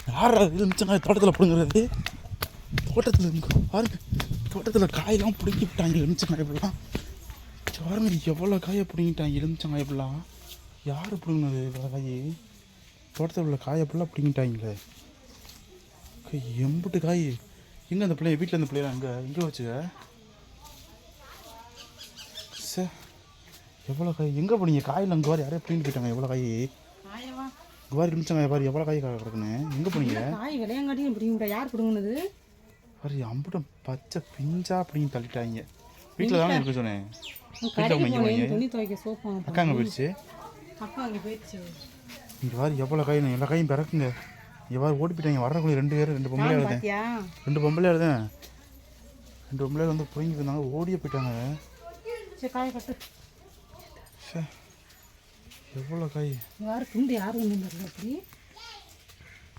யார் எலுமிச்சங்காய் தோட்டத்தில் பிடுங்குறது? தோட்டத்தில் பாருங்க, தோட்டத்தில் காயெல்லாம் பிடுங்கி விட்டாங்க எலுமிச்சங்காய் இப்படிலாம். பாருங்க எவ்வளோ காயை பிடுங்கிட்டாங்க எலுமிச்சங்காய் இப்படிலாம். யார் பிடுங்கினது இவ்வளோ காய்? தோட்டத்தில் உள்ள காயை ஃபுல்லாக பிடிங்கிட்டாங்களே. எம்பிட்டு காய். எங்கே அந்த பிள்ளைய வீட்டில் அந்த பிள்ளைலாம் எங்கே வச்சுக்க? சார் எவ்வளோ காய் எங்கே போனீங்க? காயில் அங்கே வாரி யாரையும் பிடிங்கிட்டு போயிட்டாங்க. எவ்வளோ காய் வாரி இருந்துச்சாங்க பாரு. எவ்வளோ காய் கிடக்குன்னு எங்கே போனீங்க? காய் விளையாங்காட்டியும் பிடிங்கிட்டா. யார் பிடுங்கினது? பாரு அம்புட்டும் பச்சை பிஞ்சா அப்படின்னு தள்ளிட்டாங்க. வீட்டில் தானே இருக்க சொன்னேன். துணி துவைக்க சோப்பு அக்கா அங்கே போயிடுச்சு. அக்கா அங்கே போயிடுச்சு. இங்கே வாரி எவ்வளோ காய். எல்லா காயும் பிறக்குங்க. இங்கே வாரி ஓடி போயிட்டாங்க. வரக்குள்ள 2 பேர் 2 பொம்பளை எழுதேன். 2 பொம்பளை எழுதேன். 2 பொம்பளை வந்து பிடிங்கிட்டு இருந்தாங்க. ஓடியே போயிட்டாங்க. சரி காய கட்டு. எவ்வளோ காய். யார் துண்டு யாரும் ஒன்றும் தெரியல அப்படி.